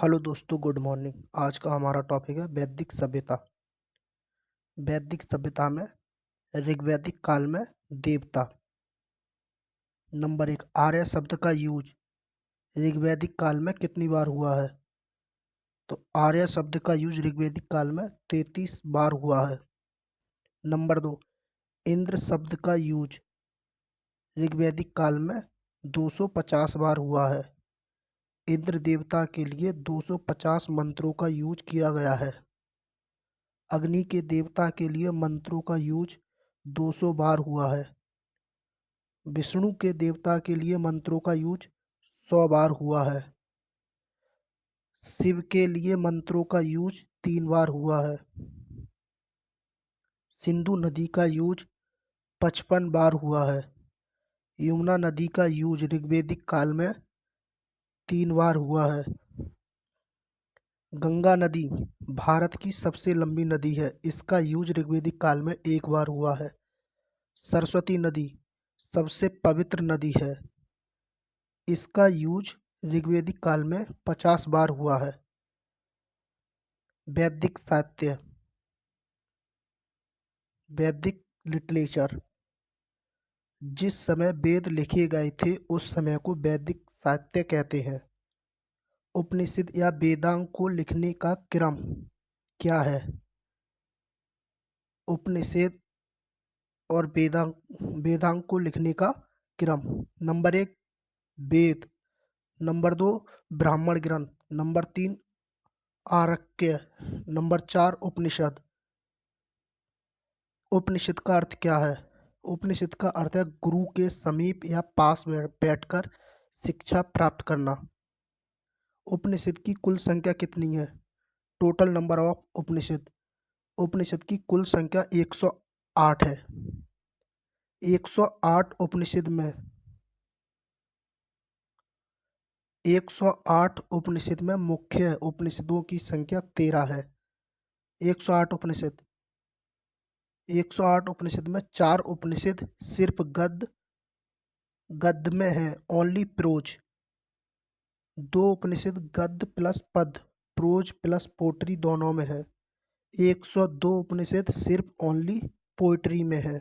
Hello दोस्तों, good morning. आज का हमारा टॉपिक है वैदिक सभ्यता। वैदिक सभ्यता में ऋग्वैदिक काल में देवता। नंबर 1, आर्य शब्द का यूज ऋग्वैदिक काल में कितनी बार हुआ है? तो आर्य शब्द का यूज ऋग्वैदिक काल में 33 बार हुआ है। नंबर 2, इंद्र शब्द का यूज ऋग्वैदिक काल में 250 बार हुआ है। इंद्र देवता के लिए 250 मंत्रों का यूज किया गया है। अग्नि के देवता के लिए मंत्रों का यूज 200 बार हुआ है। विष्णु के देवता के लिए मंत्रों का यूज 100 बार हुआ है। शिव के लिए मंत्रों का यूज 3 बार हुआ है। सिंधु नदी का यूज 55 बार हुआ है। यमुना नदी का यूज ऋग्वैदिक काल में 3 बार हुआ है। गंगा नदी भारत की सबसे लंबी नदी है। इसका यूज ऋग्वैदिक काल में 1 बार हुआ है। सरस्वती नदी सबसे पवित्र नदी है। इसका यूज ऋग्वैदिक काल में 50 बार हुआ है। वैदिक साहित्य, वैदिक लिटरेचर। जिस समय वेद लिखे गए थे उस समय को वैदिक साहित्य कहते हैं। उपनिषद या वेदांग को लिखने का क्रम क्या है? उपनिषद और वेदांग को लिखने का क्रम। नंबर 1, वेद। नंबर 2, ब्राह्मण ग्रंथ। नंबर 3, आर्य। नंबर 4, उपनिषद। उपनिषद का अर्थ क्या है? उपनिषद का अर्थ है गुरु के समीप या पास बैठकर शिक्षा प्राप्त करना। उपनिषद की कुल संख्या कितनी है? टोटल नंबर ऑफ उपनिषद। उपनिषद की कुल संख्या 108 है। 108 उपनिषद में 108 उपनिषद में मुख्य उपनिषदों की संख्या 13 है। 108 उपनिषद 108 उपनिषद में 4 उपनिषद सिर्फ गद्य में है, ओनली प्रोज। 2 उपनिषद गद्य प्लस पद, प्रोज प्लस पोट्री दोनों में है। 102 उपनिषद सिर्फ ओनली पोइट्री में है।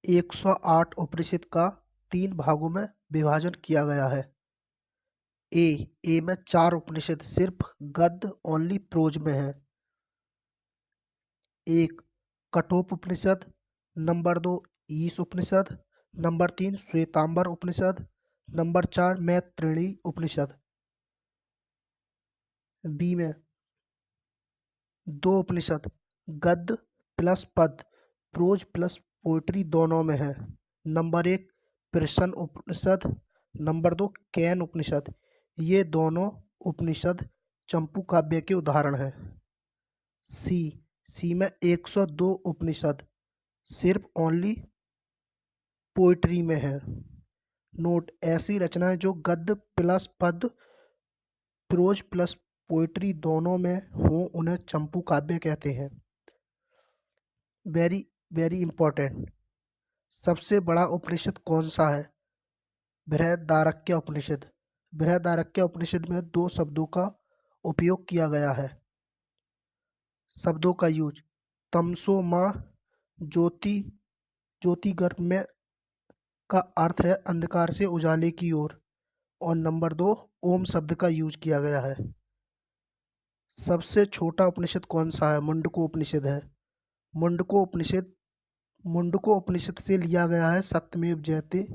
108 उपनिषद का 3 भागों में विभाजन किया गया है। ए में 4 उपनिषद सिर्फ गद्य ओनली प्रोज में है। 1, कठोपनिषद। नंबर 2, ईश उपनिषद। नंबर 3, श्वेतांबर उपनिषद। नंबर 4, मैत्रेयी उपनिषद। बी में 2 उपनिषद गद्य प्लस पद, प्रोज प्लस पोएट्री दोनों में है। नंबर 1, प्रश्न उपनिषद। नंबर 2, कैन उपनिषद। ये दोनों उपनिषद चंपू काव्य के उदाहरण हैं। सी में 102 उपनिषद सिर्फ ओनली पोइट्री में है। नोट, ऐसी रचनाएं जो गद्य प्लस पद, प्रोज प्लस पोइट्री दोनों में हो उन्हें चंपू काव्य कहते हैं। Very very important. सबसे बड़ा उपनिषद कौन सा है? बृहदारण्यक उपनिषद। बृहदारण्यक उपनिषद में 2 शब्दों का उपयोग किया गया है। शब्दों का यूज, तमसो माह ज्योति, ज्योतिगर्भ में का अर्थ है अंधकार से उजाले की ओर। और नंबर 2, ओम शब्द का यूज किया गया है। सबसे छोटा उपनिषद कौन सा है? मुंडको उपनिषद है। मुंडको उपनिषद मुंडको उपनिषद से लिया गया है सत्यमेव जयते।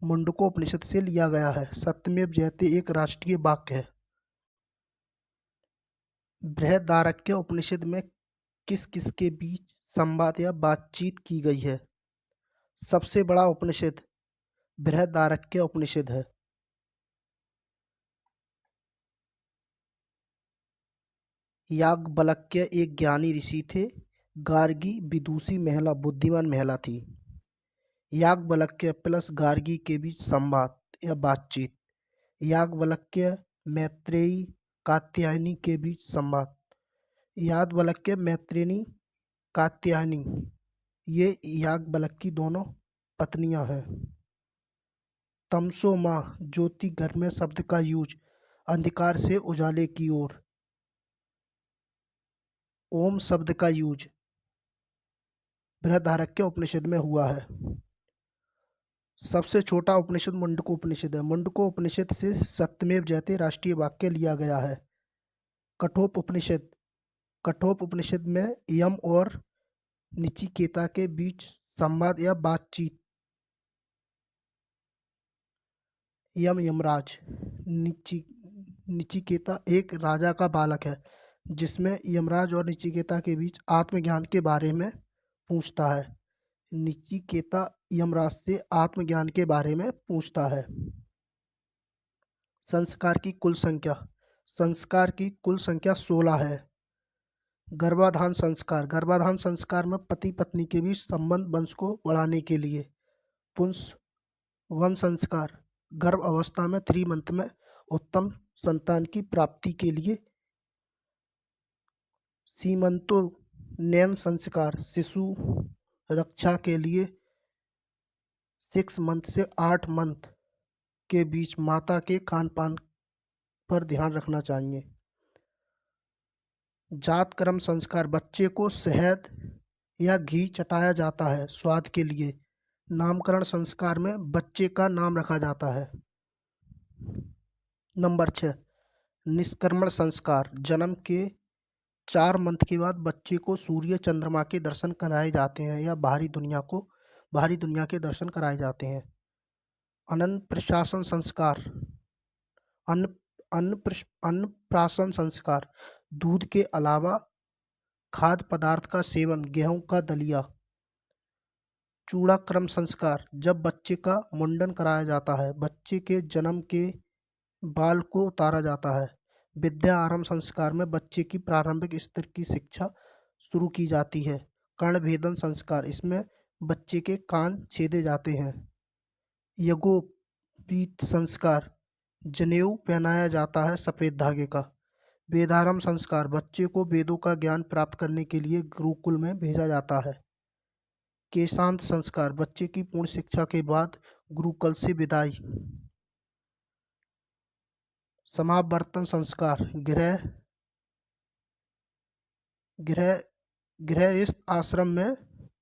मुंडको उपनिषद से लिया गया है। सत्यमेव जयते एक राष्ट्रीय वाक्य है। बृहदारण्यक उपनिषद में किस किस के बीच संवाद या बातचीत की गई है? सबसे बड़ा उपनिषद बृहदारण्यक उपनिषद है। याज्ञवल्क्य एक ज्ञानी ऋषि थे। गार्गी विदुषी महिला, बुद्धिमान महिला थी। याज्ञवल्क्य प्लस गार्गी के बीच संवाद या बातचीत। याज्ञवल्क्य मैत्रेयी कात्यायनी के बीच संवाद। याज्ञवल्क्य मैत्रेयी कात्यायनी ये याज्ञवल्क्य की दोनों पत्नियां हैं। तमसो माह ज्योति घर में शब्द का यूज अंधकार से उजाले की ओर। ओम शब्द का यूज बृहदारण्यक उपनिषद में हुआ है। सबसे छोटा उपनिषद मुंडको उपनिषद है। मुंडको उपनिषद से सत्यमेव जयते राष्ट्रीय वाक्य लिया गया है। कठोपनिषद में यम और नचिकेता के बीच संवाद या बातचीत। यमराज। नचिकेता एक राजा का बालक है जिसमें यमराज और नचिकेता के बीच आत्मज्ञान के बारे में पूछता है। नचिकेता यमराज से आत्मज्ञान के बारे में पूछता है। संस्कार की कुल संख्या। संस्कार की कुल संख्या 16 है। गर्भाधान संस्कार। गर्भाधान संस्कार में पति पत्नी के बीच संबंध वंश को बढ़ाने के लिए। पुंसवन संस्कार गर्भ अवस्था में 3 मंथ में उत्तम संतान की प्राप्ति के लिए। सीमंतोन्नयन संस्कार शिशु रक्षा के लिए 6 मंथ से 8 मंथ के बीच माता के खान पान पर ध्यान रखना चाहिए। जात कर्म संस्कार बच्चे को शहद या घी चटाया जाता है स्वाद के लिए। नामकरण संस्कार में बच्चे का नाम रखा जाता है। नंबर 6 निष्क्रमण संस्कार जन्म के 4 मंथ के बाद बच्चे को सूर्य चंद्रमा के दर्शन कराए जाते हैं या बाहरी दुनिया के दर्शन कराए जाते हैं। अन्नप्राशन संस्कार अन्नप्राशन संस्कार दूध के अलावा खाद्य पदार्थ का सेवन, गेहूं का दलिया। चूड़ाक्रम संस्कार जब बच्चे का मुंडन कराया जाता है, बच्चे के जन्म के बाल को उतारा जाता है। विद्या आरंभ संस्कार में बच्चे की प्रारंभिक स्तर की शिक्षा शुरू की जाती है। कर्णभेदन संस्कार इसमें बच्चे के कान छेदे जाते हैं। यज्ञोपवीत संस्कार जनेऊ पहनाया जाता है सफेद धागे का। वेदारंभ संस्कार बच्चे को वेदों का ज्ञान प्राप्त करने के लिए गुरुकुल में भेजा जाता है। केशांत संस्कार बच्चे की पूर्ण शिक्षा के बाद गुरुकुल से विदाई। समावर्तन संस्कार गृहस्थ आश्रम में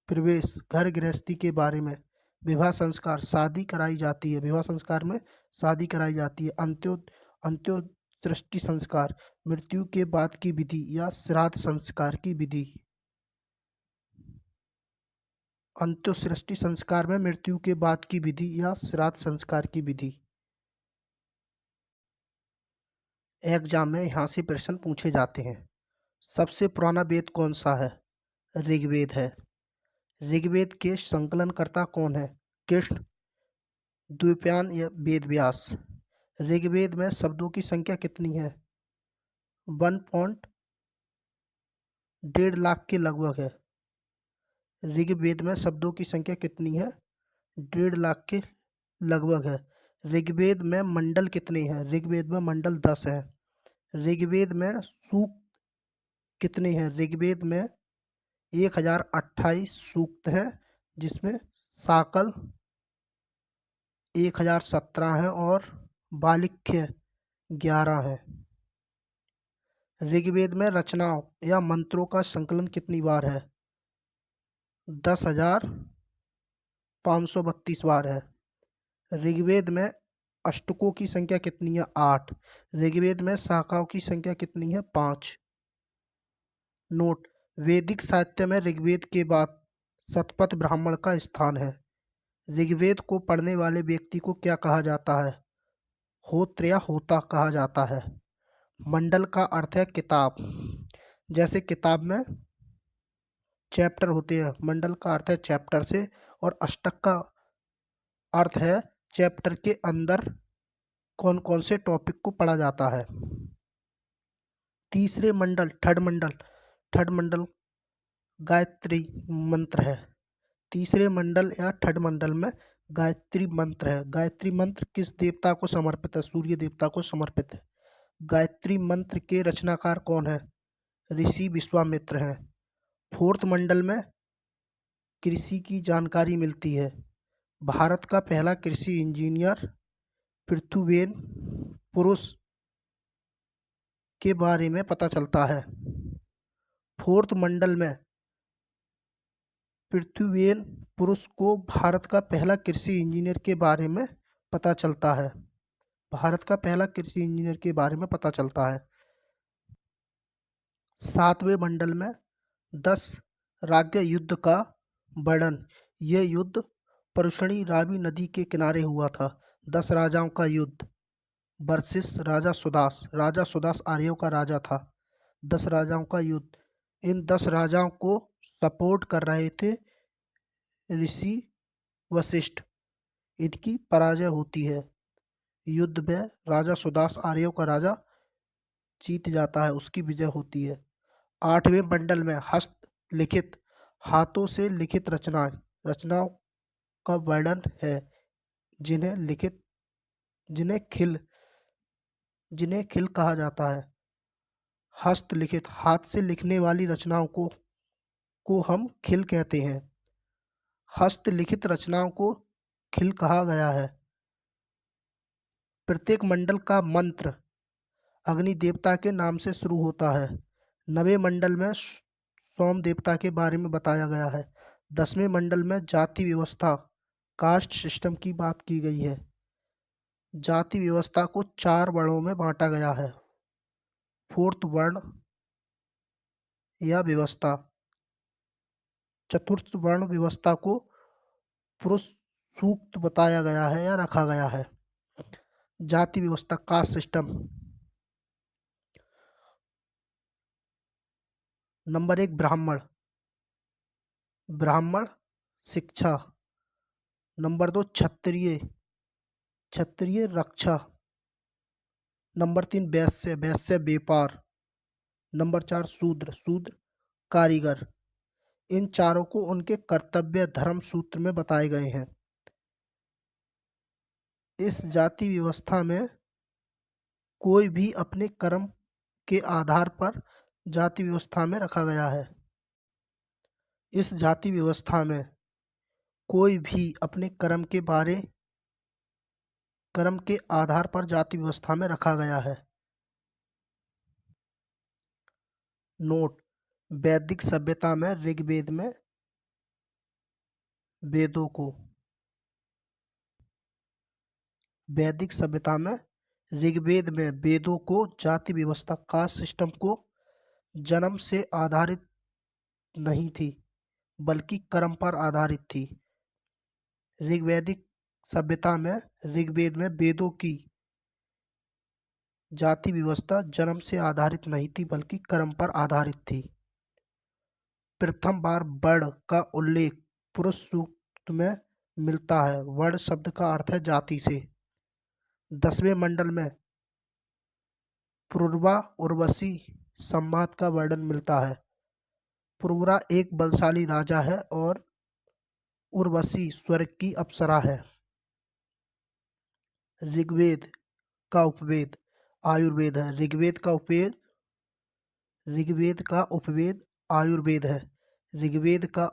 प्रवेश, घर गृहस्थी के बारे में। विवाह संस्कार शादी कराई जाती है। विवाह संस्कार में शादी कराई जाती है। अंत्योदृष्टि संस्कार मृत्यु के बाद की विधि या श्राद्ध संस्कार की विधि। अंत्योदृष्टि संस्कार में मृत्यु के बाद की विधि या श्राद्ध संस्कार की विधि। एग्जाम में यहाँ से प्रश्न पूछे जाते हैं। सबसे पुराना वेद कौन सा है? ऋग्वेद है। ऋग्वेद के संकलनकर्ता कौन है? कृष्ण द्विपायन या वेद व्यास। ऋग्वेद में शब्दों की संख्या कितनी है? 1.5 लाख के लगभग है। ऋग्वेद में शब्दों की संख्या कितनी है? 1.5 लाख के लगभग है। ऋग्वेद में मंडल कितने हैं? ऋग्वेद में मंडल 10 है। ऋग्वेद में सूक्त कितने हैं? ऋग्वेद में 1028 सूक्त हैं, जिसमें साकल 1017 हैं और बालिख्य 11 हैं। ऋग्वेद में रचनाओं या मंत्रों का संकलन कितनी बार है? 10,532 बार है। ऋग्वेद में अष्टकों की संख्या कितनी है? 8। ऋग्वेद में शाखाओं की संख्या कितनी है? 5। नोट: वैदिक साहित्य में ऋग्वेद के बाद शतपथ ब्राह्मण का स्थान है। ऋग्वेद को पढ़ने वाले व्यक्ति को क्या कहा जाता है? होत्र या होता कहा जाता है। मंडल का अर्थ है किताब। जैसे किताब में चैप्टर होते हैं, मंडल का अर्थ है चैप्टर से, और अष्टक का अर्थ है चैप्टर के अंदर कौन कौन से टॉपिक को पढ़ा जाता है। तीसरे मंडल थर्ड मंडल गायत्री मंत्र है। तीसरे मंडल या थर्ड मंडल में गायत्री मंत्र है। गायत्री मंत्र किस देवता को समर्पित है? सूर्य देवता को समर्पित है। गायत्री मंत्र के रचनाकार कौन है? ऋषि विश्वामित्र हैं। फोर्थ मंडल में कृषि की जानकारी मिलती है। भारत का पहला कृषि इंजीनियर पृथ्वीन पुरुष के बारे में पता चलता है। फोर्थ मंडल में पृथ्वीन पुरुष को भारत का पहला कृषि इंजीनियर के बारे में पता चलता है। भारत का पहला कृषि इंजीनियर के बारे में पता चलता है। सातवें मंडल में 10 राज्य युद्ध का वर्णन। यह युद्ध परुष्णी रावी नदी के किनारे हुआ था। 10 राजाओं का युद्ध वर्सेस राजा सुदास। राजा सुदास आर्यों का राजा था। 10 राजाओं का युद्ध। इन 10 राजाओं को सपोर्ट कर रहे थे ऋषि वशिष्ठ। इनकी पराजय होती है युद्ध में। राजा सुदास आर्यों का राजा जीत जाता है, उसकी विजय होती है। 8वें मंडल में हस्तलिखित, हाथों से लिखित रचनाओं का वर्णन है, जिन्हें खिल कहा जाता है। हस्तलिखित, हाथ से लिखने वाली रचनाओं को हम खिल कहते हैं। हस्तलिखित रचनाओं को खिल कहा गया है। प्रत्येक मंडल का मंत्र अग्नि देवता के नाम से शुरू होता है। 9वें मंडल में सोम देवता के बारे में बताया गया है। 10वें मंडल में जाति व्यवस्था, कास्ट सिस्टम की बात की गई है। जाति व्यवस्था को 4 वर्णों में बांटा गया है। फोर्थ वर्ण या व्यवस्था। चतुर्थ वर्ण व्यवस्था को पुरुष सूक्त बताया गया है या रखा गया है। जाति व्यवस्था, कास्ट सिस्टम। नंबर 1 ब्राह्मण, ब्राह्मण शिक्षा। नंबर 2 क्षत्रिय, क्षत्रिय रक्षा। नंबर 3 वैश्य, वैश्य व्यापार। नंबर 4 शूद्र, शूद्र कारीगर। इन चारों को उनके कर्तव्य धर्म सूत्र में बताए गए हैं। इस जाति व्यवस्था में कोई भी अपने कर्म के आधार पर जाति व्यवस्था में रखा गया है। इस जाति व्यवस्था में कोई भी अपने कर्म के आधार पर जाति व्यवस्था में रखा गया है। नोट: वैदिक सभ्यता में ऋग्वेद में वेदों को वैदिक सभ्यता में ऋग्वेद में वेदों को जाति व्यवस्था, कास्ट सिस्टम को जन्म से आधारित नहीं थी, बल्कि कर्म पर आधारित थी। ऋग्वैदिक सभ्यता में ऋग्वेद में वेदों की जाति व्यवस्था जन्म से आधारित नहीं थी, बल्कि कर्म पर आधारित थी। प्रथम बार वर्ण का उल्लेख पुरुष सूक्त में मिलता है। वर्ण शब्द का अर्थ है जाति से। 10वें मंडल में पुरुरवा उर्वशी संवाद का वर्णन मिलता है। पुरुरवा एक बलशाली राजा है और उर्वशी स्वर्ग की अप्सरा है। ऋग्वेद का उपवेद आयुर्वेद है। ऋग्वेद का उपवेद आयुर्वेद है। ऋग्वेद का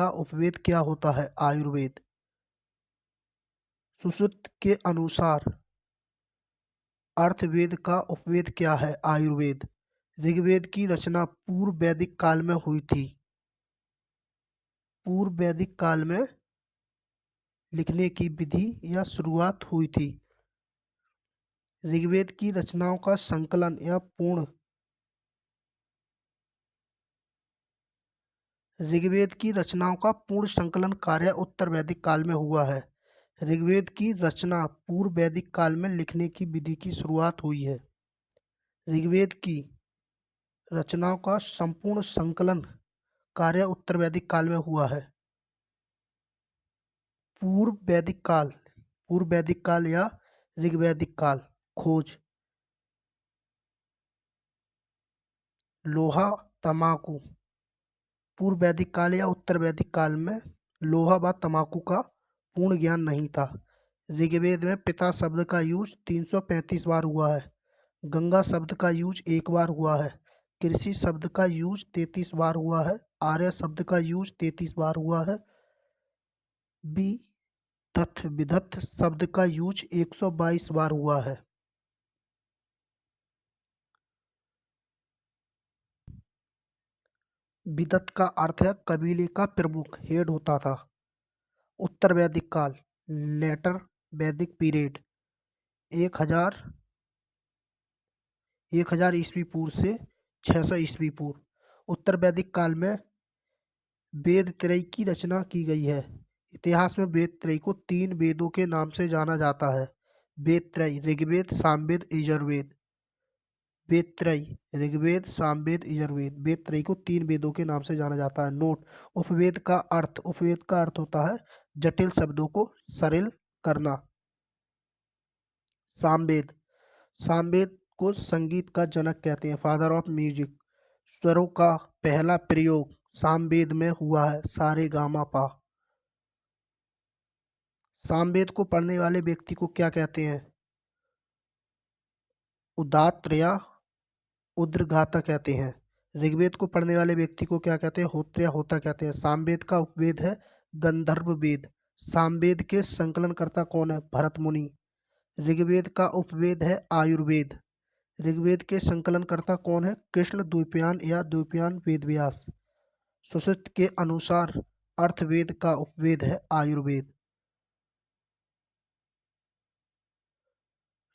उपवेद क्या होता है? आयुर्वेद। सुश्रुत के अनुसार अर्थवेद का उपवेद क्या है? आयुर्वेद। ऋग्वेद की रचना पूर्व वैदिक काल में हुई थी। पूर्व वैदिक काल में लिखने की विधि या शुरुआत हुई थी। ऋग्वेद की रचनाओं का संकलन या पूर्ण ऋग्वेद की रचनाओं का पूर्ण संकलन कार्य उत्तर वैदिक काल में हुआ है। ऋग्वेद की रचना पूर्व वैदिक काल में लिखने की विधि की शुरुआत हुई है। ऋग्वेद की रचनाओं का संपूर्ण संकलन कार्य उत्तर वैदिक काल में हुआ है। पूर्व वैदिक काल या ऋग्वैदिक काल। खोज: लोहा, तमाकू। पूर्व वैदिक काल या उत्तर वैदिक काल में लोहा व तमाकू का पूर्ण ज्ञान नहीं था। ऋग्वेद में पिता शब्द का यूज 335 बार हुआ है। गंगा शब्द का यूज 1 बार हुआ है। कृषि शब्द का यूज 33 बार हुआ है। आर्य शब्द का यूज 33 बार हुआ है। बी तथ विदथ शब्द का यूज 122 बार हुआ है। विदथ का अर्थ है कबीले का प्रमुख, हेड होता था। उत्तर वैदिक काल, लेटर वैदिक पीरियड, 1000 ईस्वी पूर्व से 600 ईस्वी पूर्व। उत्तर वैदिक काल में वेद त्रय की रचना की गई है। इतिहास में वेद त्रय को 3 वेदों के नाम से जाना जाता है। वेद त्रय ऋग्वेद, सामवेद, यजुर्वेद। वेद त्रय ऋग्वेद, सामवेद, यजुर्वेद। वेद त्रय को 3 वेदों के नाम से जाना जाता है। नोट: उपवेद का अर्थ होता है जटिल शब्दों को सरल करना। सामवेद सामवेद को संगीत का जनक कहते हैं, फादर ऑफ म्यूजिक। स्वरों का पहला प्रयोग सामवेद में हुआ है, सारे गामा पा। सामवेद को पढ़ने वाले व्यक्ति को क्या कहते हैं? उदात्त या उद्गाता कहते हैं। ऋग्वेद को पढ़ने वाले व्यक्ति को क्या कहते हैं? होत्र या होता कहते हैं। सामवेद का उपवेद है गंधर्व वेद। सामवेद के संकलनकर्ता कौन है? भरत मुनि। ऋग्वेद का उपवेद है आयुर्वेद। ऋग्वेद के संकलनकर्ता कौन है? कृष्ण द्वैपायन या द्वैपायन वेदव्यास। सुश्रुत के अनुसार अर्थवेद का उपवेद है आयुर्वेद।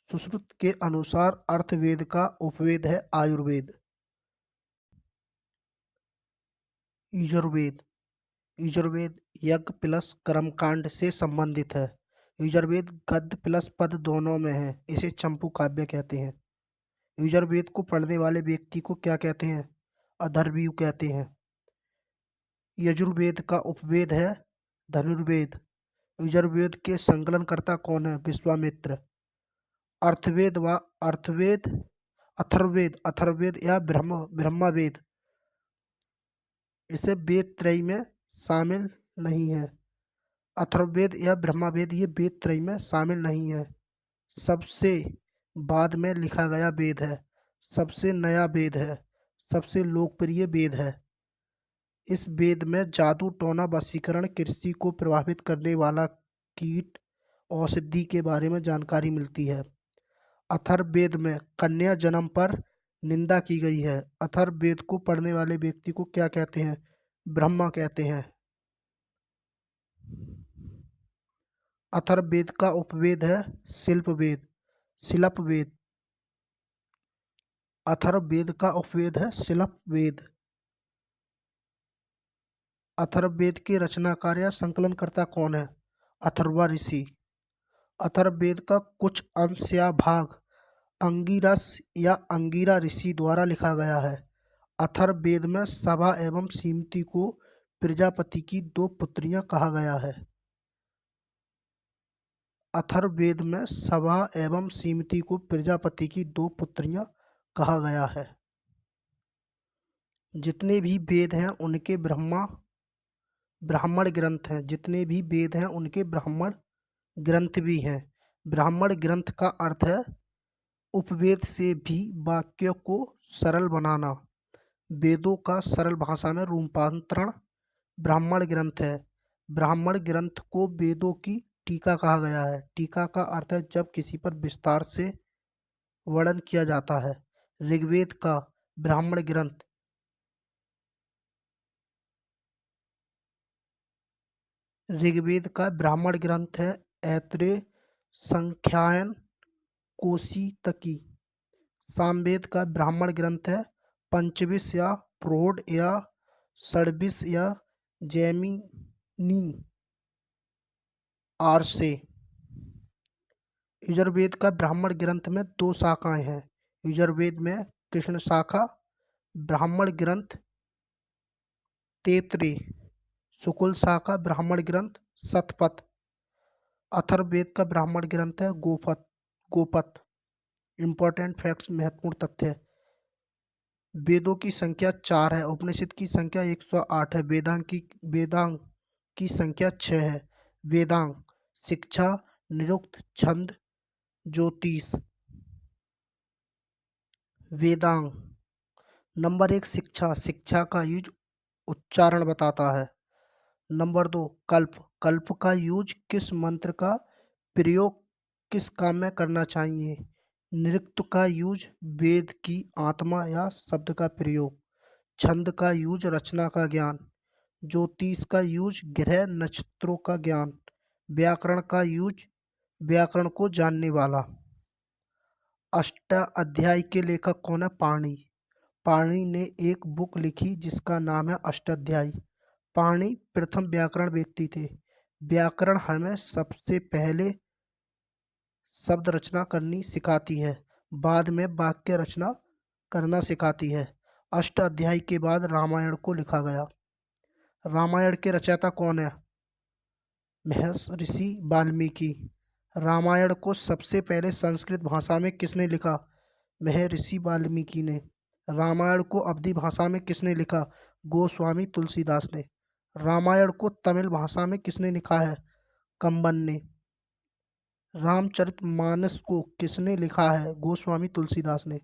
सुश्रुत के अनुसार अर्थवेद का उपवेद है आयुर्वेद। यजुर्वेद यजुर्वेद यज्ञ प्लस कर्मकांड से संबंधित है। यजुर्वेद गद्य प्लस पद दोनों में है, इसे चंपू काव्य कहते हैं। यजुर्वेद को पढ़ने वाले व्यक्ति को क्या कहते हैं? अधर्वयु कहते हैं। यजुर्वेद का उपवेद है धनुर्वेद। यजुर्वेद के संकलनकर्ता कौन है? विश्वामित्र। अर्थवेद व अर्थवेद अथर्ववेद या ब्रह्मवेद इसे वेद त्रय में शामिल नहीं है। अथर्ववेद या ब्रह्मवेद ये वेद त्रय में शामिल नहीं है। सबसे बाद में लिखा गया वेद है, सबसे नया वेद है, सबसे लोकप्रिय वेद है। इस वेद में जादू, टोना, वशीकरण, कृषि को प्रभावित करने वाला कीट, औषधि के बारे में जानकारी मिलती है। अथर्ववेद में कन्या जन्म पर निंदा की गई है। अथर्ववेद को पढ़ने वाले व्यक्ति को क्या कहते हैं? ब्रह्मा कहते हैं। अथर्ववेद का उपवेद है शिल्पवेद। अथर्ववेद का उपवेद है शिल्पवेद। अथर्ववेद के रचनाकार या संकलनकर्ता कौन है? अथर्वा ऋषि। अथर्ववेद का कुछ अंश या भाग अंगिरस या अंगिरा ऋषि द्वारा लिखा गया है। अथर्ववेद में सभा एवं सीमती को प्रजापति की 2 पुत्रियां कहा गया है। अथर्ववेद में सभा एवं सीमती को प्रजापति की 2 पुत्रियां कहा गया है। जितने भी वेद हैं उनके ब्राह्मण ग्रंथ हैं। जितने भी वेद हैं उनके ब्राह्मण ग्रंथ भी हैं। ब्राह्मण ग्रंथ का अर्थ है उपवेद से भी वाक्य को सरल बनाना। वेदों का सरल भाषा में रूपांतरण ब्राह्मण ग्रंथ है। ब्राह्मण ग्रंथ को वेदों की टीका कहा गया है। टीका का अर्थ है जब किसी पर विस्तार से वर्णन किया जाता है। ऋग्वेद का ब्राह्मण ग्रंथ है ऐत्रेय, संख्यायन, कोशीतकी। सामवेद का ब्राह्मण ग्रंथ है पंचविश या प्रौढ़ या षड्विश या जैमिनी आर्षे। यजुर्वेद का ब्राह्मण ग्रंथ में 2 शाखाएं हैं। यजुर्वेद में कृष्ण शाखा, ब्राह्मण ग्रंथ तैत्तिरीय। शुक्ल शाखा ब्राह्मण ग्रंथ शतपथ। अथर्ववेद का ब्राह्मण ग्रंथ है गोपथ। इंपॉर्टेंट फैक्ट्स, महत्वपूर्ण तथ्य। वेदों की संख्या 4 है। उपनिषद की संख्या 108 है। वेदांग की संख्या 6 है। वेदांग शिक्षा, निरुक्त, छंद, ज्योतिष। वेदांग नंबर 1 शिक्षा का यूज उच्चारण बताता है। नंबर 2 कल्प कल्प का यूज किस मंत्र का प्रयोग किस काम में करना चाहिए? नृत्य का यूज वेद की आत्मा या शब्द का प्रयोग। छंद का यूज रचना का ज्ञान। ज्योतिष का यूज ग्रह नक्षत्रों का ज्ञान। व्याकरण का यूज व्याकरण को जानने वाला। अष्टाध्यायी के लेखक कौन है? पाणि। पाणि ने एक बुक लिखी जिसका नाम है अष्टाध्यायी। पाणि प्रथम व्याकरण व्यक्ति थे। व्याकरण हमें सबसे पहले शब्द रचना करनी सिखाती है, बाद में वाक्य रचना करना सिखाती है। अष्टाध्यायी के बाद रामायण को लिखा गया। रामायण के रचयिता कौन है? महर्षि वाल्मीकि। रामायण को सबसे पहले संस्कृत भाषा में किसने लिखा? महर्षि वाल्मीकि ने। रामायण को अवधी भाषा में किसने लिखा? गोस्वामी तुलसीदास ने। रामायण को तमिल भाषा में किसने लिखा है? कंबन ने। रामचरितमानस को किसने लिखा है? गोस्वामी तुलसीदास ने।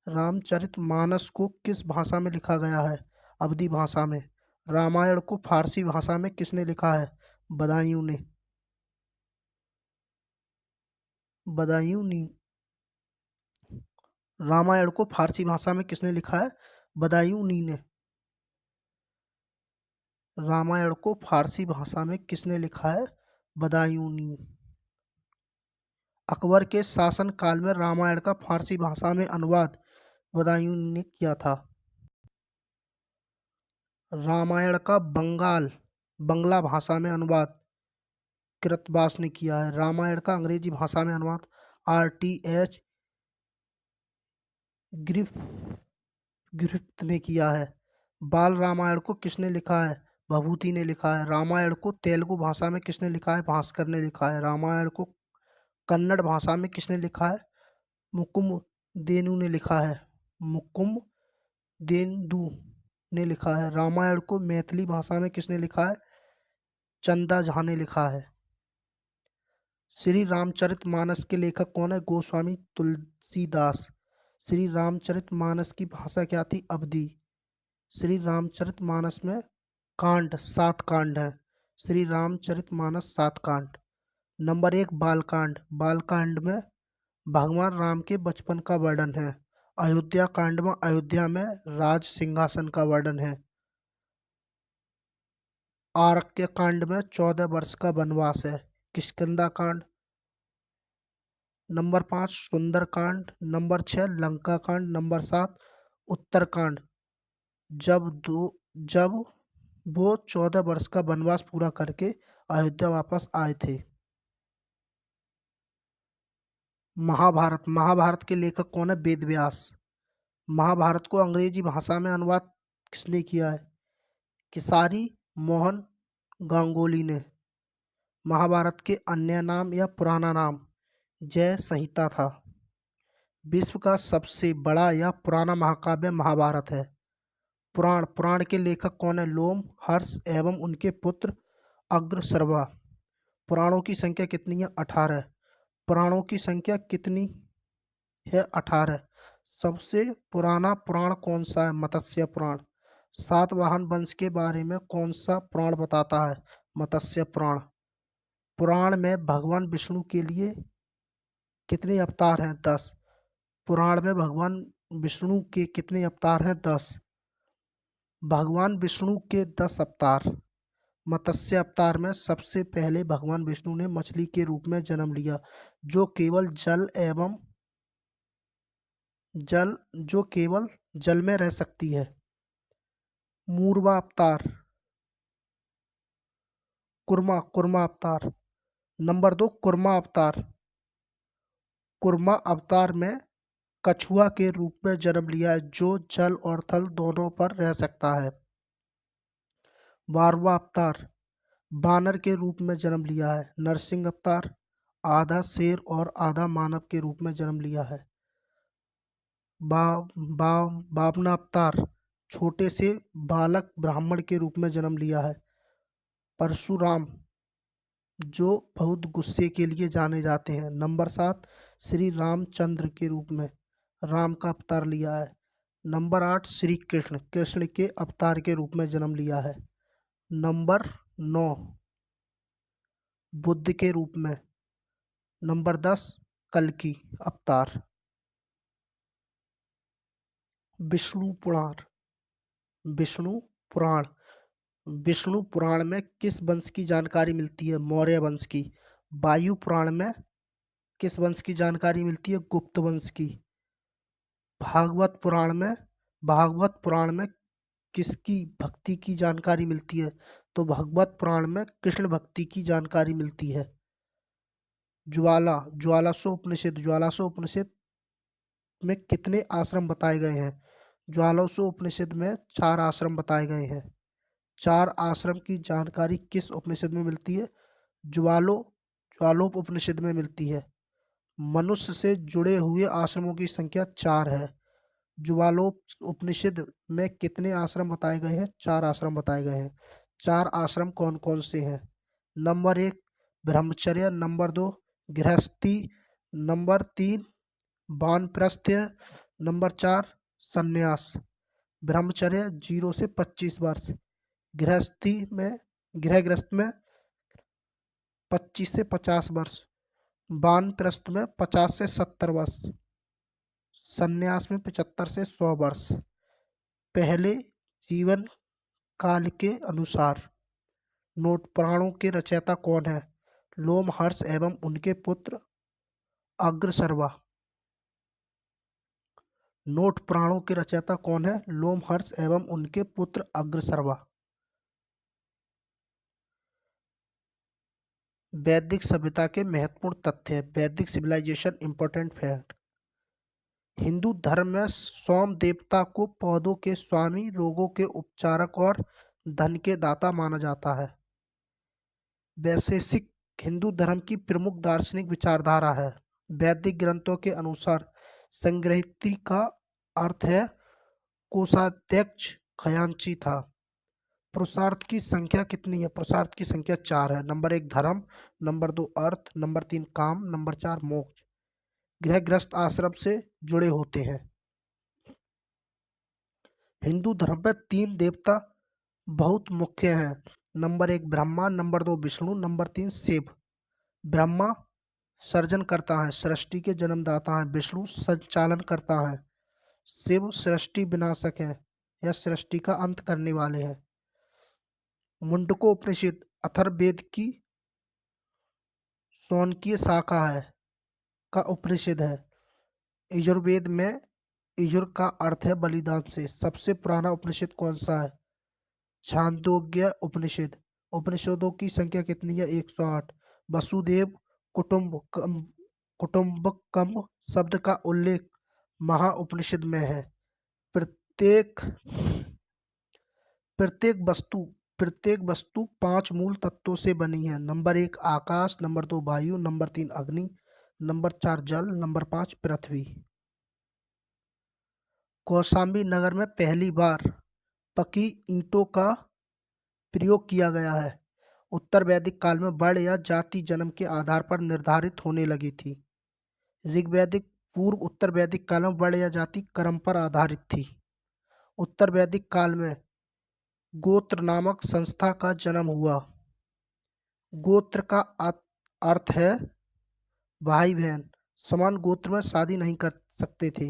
रामचरितमानस को किस भाषा में लिखा गया है? अवधी भाषा में। रामायण को फारसी भाषा में किसने लिखा है? बदायूं ने। बदायूं ने। रामायण को फारसी भाषा में किसने लिखा है? बदायूंनी ने। रामायण को फारसी भाषा में किसने लिखा है? बदायूंनी। अकबर के शासन काल में रामायण का फारसी भाषा में अनुवाद बदायूंनी ने किया था। रामायण का बंगला भाषा में अनुवाद कृतवास ने किया है। रामायण का अंग्रेजी भाषा में अनुवाद R.T.H. गिरिफ्थ ने किया है। बाल रामायण को किसने लिखा है? भभूति ने लिखा है। रामायण को तेलुगु भाषा में किसने लिखा है? भास्कर ने लिखा है। रामायण को कन्नड़ भाषा में किसने लिखा है? मुकुम देनु ने लिखा है। मुकुम देन्दु ने लिखा है। रामायण को मैथिली भाषा में किसने लिखा है? चंदा झा ने लिखा है। श्री रामचरितमानस के लेखक कौन है? गोस्वामी तुलसीदास। श्री रामचरितमानस की भाषा क्या थी? अवधी। श्री रामचरितमानस में 7 कांड हैं। श्री रामचरितमानस 7 कांड। नंबर 1 बालकांड। बालकांड में भगवान राम के बचपन का वर्णन है। अयोध्या कांड में अयोध्या में राज सिंहासन का वर्णन है। आरण्य कांड में 14 वर्ष का वनवास है। किष्किंधा कांड। नंबर 5 सुंदरकांड। नंबर 6 लंका कांड। नंबर 7 उत्तरकांड। जब वो 14 वर्ष का वनवास पूरा करके अयोध्या वापस आए थे। महाभारत के लेखक कौन है? वेद व्यास। महाभारत को अंग्रेजी भाषा में अनुवाद किसने किया है? किसारी मोहन गांगुली ने। महाभारत के अन्य नाम या पुराना नाम जय संहिता था। विश्व का सबसे बड़ा या पुराना महाकाव्य महाभारत है। पुराण के लेखक कौन है? लोम, हर्ष एवं उनके पुत्र अग्रसर्वा। पुराणों की संख्या कितनी है? 18। पुराणों की संख्या कितनी है? 18। सबसे पुराना पुराण कौन सा है? मत्स्य पुराण। सातवाहन वंश के बारे में कौन सा पुराण बताता है? मत्स्य पुराण। पुराण में भगवान विष्णु के लिए कितने अवतार हैं? 10। पुराण में भगवान विष्णु के कितने अवतार हैं? 10। भगवान विष्णु के 10 अवतार। मत्स्य अवतार में सबसे पहले भगवान विष्णु ने मछली के रूप में जन्म लिया जो केवल जल में रह सकती है। मूर्वा अवतार। कुर्मा अवतार। नंबर 2 कुर्मा अवतार। कुर्मा अवतार में कछुआ के रूप में जन्म लिया है जो जल और थल दोनों पर रह सकता है। वारवा अवतार बानर के रूप में जन्म लिया है। नरसिंह अवतार आधा शेर और आधा मानव के रूप में जन्म लिया है। बामना अवतार छोटे से बालक ब्राह्मण के रूप में जन्म लिया है। परशुराम जो बहुत गुस्से के लिए जाने जाते हैं। नंबर 7 श्री रामचंद्र के रूप में राम का अवतार लिया है। नंबर 8 श्री कृष्ण के अवतार के रूप में जन्म लिया है। नंबर 9 बुद्ध के रूप में। नंबर 10 कल्कि अवतार। विष्णु पुराण। विष्णु पुराण। विष्णु पुराण में किस वंश की जानकारी मिलती है? मौर्य वंश की। वायु पुराण में किस वंश की जानकारी मिलती है? गुप्त वंश की। भागवत पुराण में किसकी भक्ति की जानकारी मिलती है? तो भागवत पुराण में कृष्ण भक्ति की जानकारी मिलती है। ज्वालासो उपनिषद में कितने आश्रम बताए गए हैं? ज्वालासो उपनिषद में 4 आश्रम बताए गए हैं। 4 आश्रम की जानकारी किस उपनिषद में मिलती है? ज्वालो ज्वालोप उपनिषद में मिलती है। मनुष्य से जुड़े हुए आश्रमों की संख्या 4 है। ज्वालोप उपनिषद में कितने आश्रम बताए गए हैं? 4 आश्रम बताए गए हैं। 4 आश्रम कौन कौन से हैं? नंबर 1 ब्रह्मचर्य, नंबर 2 गृहस्थी, नंबर 3 वानप्रस्थ्य, नंबर 4 संन्यास। ब्रह्मचर्य 0 से 25 वर्ष, गृहस्थी में गृहग्रस्त में 25 से 50 वर्ष, वानप्रस्थ में 50 से 70 वर्ष, संन्यास में 75 से 100 वर्ष। पहले जीवन काल के अनुसार नोट पुराणों के रचयिता कौन है? लोमहर्ष एवं उनके पुत्र अग्रसर्वा। नोट पुराणों के रचयिता कौन है? लोमहर्ष एवं उनके पुत्र अग्रसर्वा। वैदिक सभ्यता के महत्वपूर्ण तथ्य। वैदिक सिविलाइजेशन इंपॉर्टेंट फैक्ट। हिंदू धर्म में सोम देवता को पौधों के स्वामी, रोगों के उपचारक और धन के दाता माना जाता है। वैशेषिक हिंदू धर्म की प्रमुख दार्शनिक विचारधारा है। वैदिक ग्रंथों के अनुसार संग्रहित्री का अर्थ है कोषाध्यक्ष खजांची था। पुरुषार्थ की संख्या कितनी है? पुरुषार्थ की संख्या 4 है। नंबर 1 धर्म, नंबर 2 अर्थ, नंबर 3 काम, नंबर 4 मोक्ष। गृहग्रस्त आश्रम से जुड़े होते हैं। हिंदू धर्म में 3 देवता बहुत मुख्य हैं। Number 1 Brahma, number 2 Vishnu, number 3 Shiv. Brahma सर्जन करता है, सृष्टि के जन्मदाता है। विष्णु संचालन करता है। शिव सृष्टि विनाशक है या सृष्टि का अंत करने वाले हैं। मुंडकोपनिषद अथर्ववेद की शौनकीय शाखा है का उपनिषद है। यजुर्वेद में यजुर का अर्थ है बलिदान से। सबसे पुराना उपनिषद कौन सा है? छांदोग्य उपनिषद। उपनिषदों की संख्या कितनी है? 108। वसुदेव कुटुंबकम शब्द का उल्लेख महा उपनिषद में है। प्रत्येक प्रत्येक वस्तु प्रत्येक वस्तु 5 मूल तत्वों से बनी है। नंबर 1 आकाश, नंबर 2 वायु, नंबर 3 अग्नि, नंबर 4 जल, नंबर 5 पृथ्वी। कौशाम्बी नगर में पहली बार पकी ईंटों का प्रयोग किया गया है। उत्तर वैदिक काल में वर्ण या जाति जन्म के आधार पर निर्धारित होने लगी थी। ऋग्वैदिक पूर्व उत्तर वैदिक काल में वर्ण या जाति कर्म पर आधारित थी। उत्तर वैदिक काल में गोत्र नामक संस्था का जन्म हुआ। गोत्र का अर्थ है भाई बहन। समान गोत्र में शादी नहीं कर सकते थे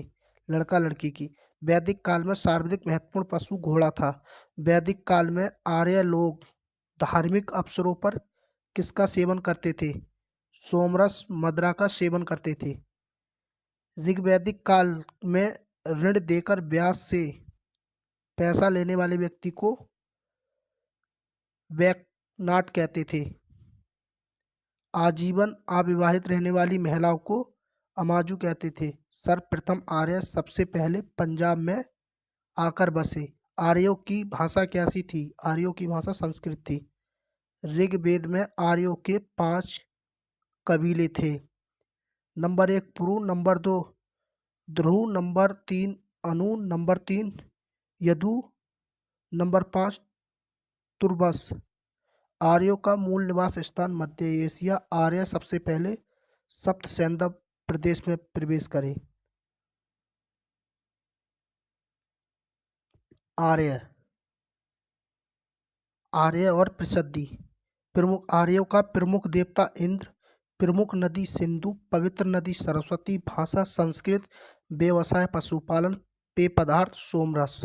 लड़का लड़की की। वैदिक काल में सर्वाधिक महत्वपूर्ण पशु घोड़ा था। वैदिक काल में आर्य लोग धार्मिक अवसरों पर किसका सेवन करते थे? सोमरस मदिरा का सेवन करते थे। ऋग्वैदिक काल में ऋण देकर ब्याज से पैसा लेने वाले व्यक्ति को वैकनाट कहते थे। आजीवन अविवाहित रहने वाली महिलाओं को अमाजू कहते थे। सर्वप्रथम आर्य सबसे पहले पंजाब में आकर बसे। आर्यों की भाषा कैसी थी? आर्यों की भाषा संस्कृत थी। ऋग्वेद में आर्यों के 5 कबीले थे। नंबर 1 पुरु, नंबर 2 ध्रुव, नंबर 3 अनु, नंबर 3 यदु, नंबर 5 तुर्बस। आर्यों का मूल निवास स्थान मध्य एशिया। आर्य सबसे पहले सप्त सैंधव प्रदेश में प्रवेश करे। आर्य आर्य और प्रसिद्धि। प्रमुख आर्यों का प्रमुख देवता इंद्र, प्रमुख नदी सिंधु, पवित्र नदी सरस्वती, भाषा संस्कृत, व्यवसाय पशुपालन, पेय पदार्थ सोमरस।